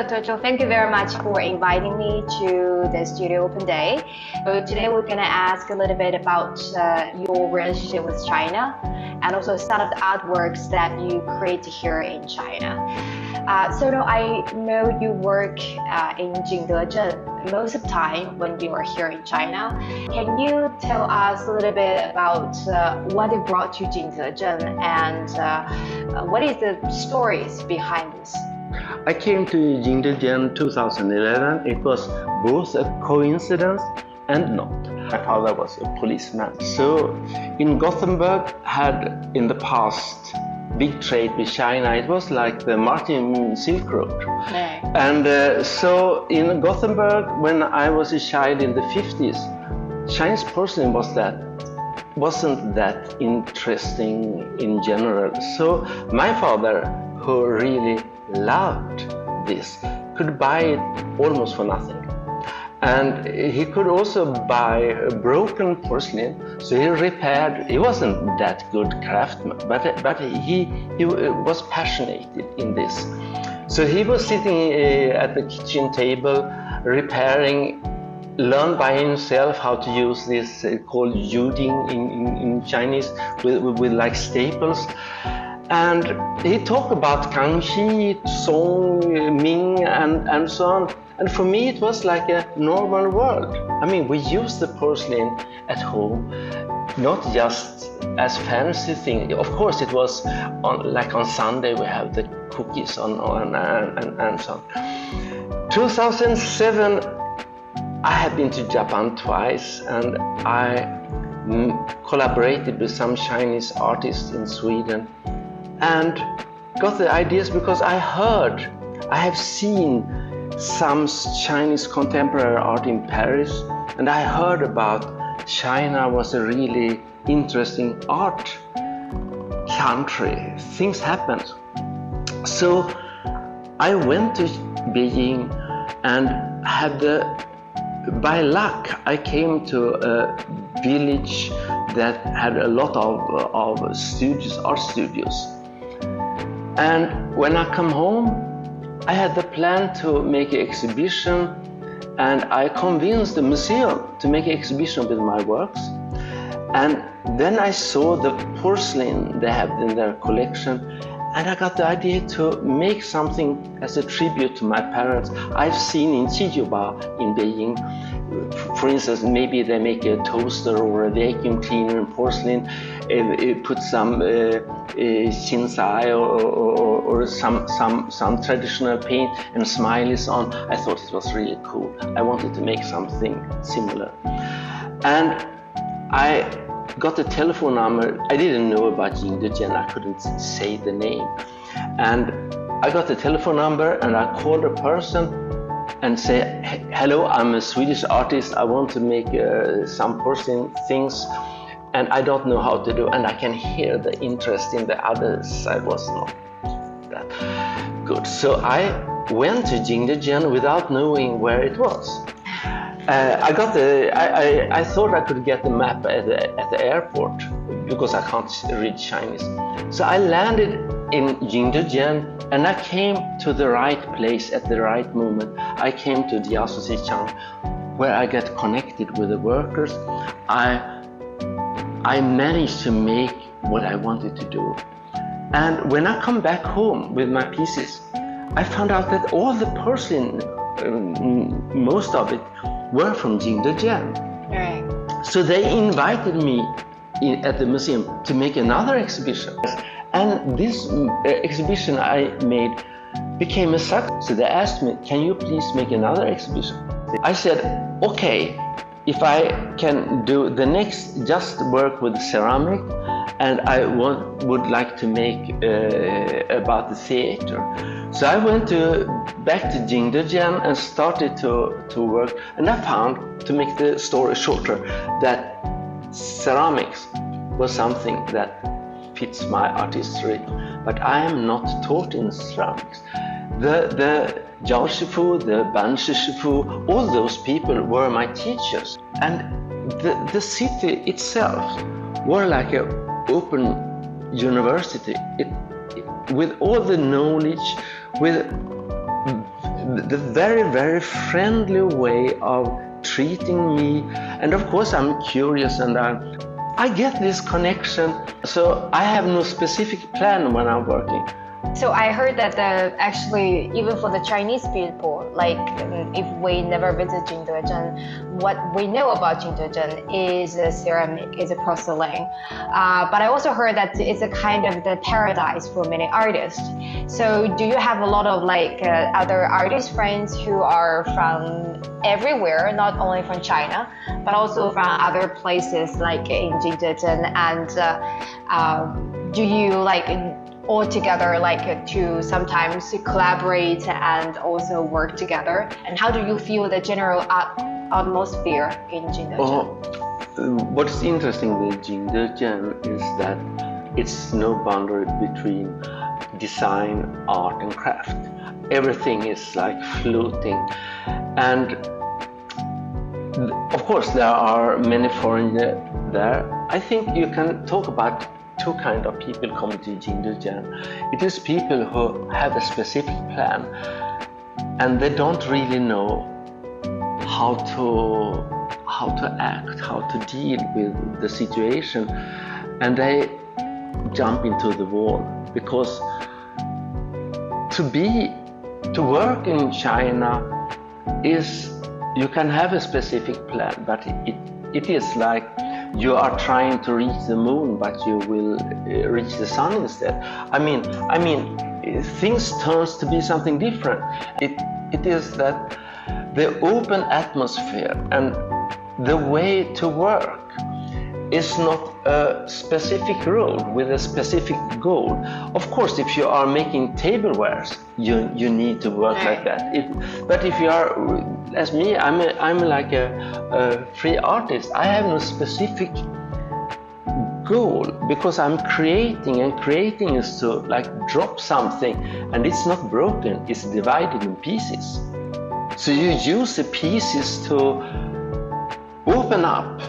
Torsten, thank you very much for inviting me to the Studio Open Day. Today we're going to ask a little bit about your relationship with China and also some of the artworks that you create here in China. So now I know you work in Jingdezhen most of the time when you are here in China. Can you tell us a little bit about what brought you to Jingdezhen and what is the stories behind this? I came to Jingdezhen 2011. It was both a coincidence and not. My father was a policeman. So in Gothenburg had in the past big trade with China. It was like the Martin Silk Road. Right. And so in Gothenburg, when I was a child in the 50s, Chinese porcelain wasn't that interesting in general. So my father, who really loved this, could buy it almost for nothing. And he could also buy broken porcelain, so he repaired. He wasn't that good craftsman, but he was passionate in this. So he was sitting at the kitchen table, repairing, learned by himself how to use this called yuding in Chinese, with like staples. And he talked about Kangxi, Song, Ming, and so on. And for me, it was like a normal world. I mean, we used the porcelain at home, not just as fancy thing. Of course, it was like on Sunday we have the cookies and so on. 2007, I have been to Japan twice, and I collaborated with some Chinese artists in Sweden, and got the ideas because I have seen some Chinese contemporary art in Paris, and I heard about China was a really interesting art country. Things happened. So I went to Beijing and by luck, I came to a village that had a lot of art studios. And when I come home, I had the plan to make an exhibition, and I convinced the museum to make an exhibition with my works. And then I saw the porcelain they have in their collection, and I got the idea to make something as a tribute to my parents. I've seen in Qijiuba in Beijing, for instance, maybe they make a toaster or a vacuum cleaner in porcelain, put some xinsai or some traditional paint and smileys on. I thought it was really cool. I wanted to make something similar. And I got a telephone number. I didn't know about Jingdezhen. I couldn't say the name. And I got the telephone number and I called a person and say, hello, I'm a Swedish artist. I want to make some porcelain things, and I don't know how to do. And I can hear the interest in the other side was not that good. So I went to Jingdezhen without knowing where it was. I thought I could get the map at the airport because I can't read Chinese. So I landed in Jingdezhen and I came to the right place at the right moment. I came to Jiaosuxichang, where I get connected with the workers. I managed to make what I wanted to do. And when I come back home with my pieces, I found out that all the porcelain, most of it, were from Jingdezhen. Right. So they invited me at the museum to make another exhibition. And this exhibition I made became a success. So they asked me, can you please make another exhibition? I said, okay, if I can do the next, just work with ceramic, and I would like to make about the theater. So I went back to Jingdezhen and started to work, and I found, to make the story shorter, that ceramics was something that fits my artistry, but I am not taught in ceramics. The Zhao Shifu, the Banshi Shifu, all those people were my teachers. And the city itself were like an open university. With all the knowledge, with the very, very friendly way of treating me. And of course I'm curious, and I get this connection. So I have no specific plan when I'm working. So I heard that actually, even for the Chinese people, like if we never visit Jingdezhen, what we know about Jingdezhen is a ceramic, is a porcelain. But I also heard that it's a kind of the paradise for many artists. So do you have a lot of like other artist friends who are from everywhere, not only from China, but also from other places like in Jingdezhen? And do you like all together, like to sometimes collaborate and also work together? And how do you feel the general atmosphere in Jingdezhen? What's interesting with Jingdezhen is that it's no boundary between design, art and craft. Everything is like floating. And of course there are many foreigners there. I think you can talk about two kinds of people come to Jingdezhen. It is people who have a specific plan and they don't really know how to act, how to deal with the situation, and they jump into the wall, because to work in China is, you can have a specific plan, but it is like you are trying to reach the moon, but you will reach the sun instead. I mean, things turns to be something different. It is that the open atmosphere and the way to work is not a specific role with a specific goal. Of course, if you are making tablewares, you need to work like that. But if you are, as me, I'm like a free artist. I have no specific goal, because I'm creating, and creating is to like drop something, and it's not broken, it's divided in pieces. So you use the pieces to open up.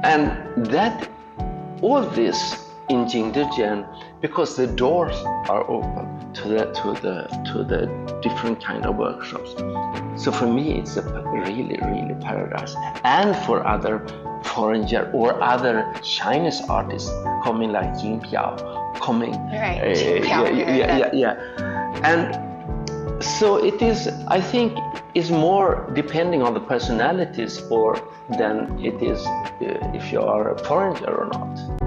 And that, all this in Jingdezhen, because the doors are open to the different kind of workshops. So for me, it's a really, really paradise. And for other foreigner or other Chinese artists coming, like Jing Piao, coming. Right. Jing Piao. Yeah. And so it is, I think, is more depending on the personalities or than it is if you are a foreigner or not.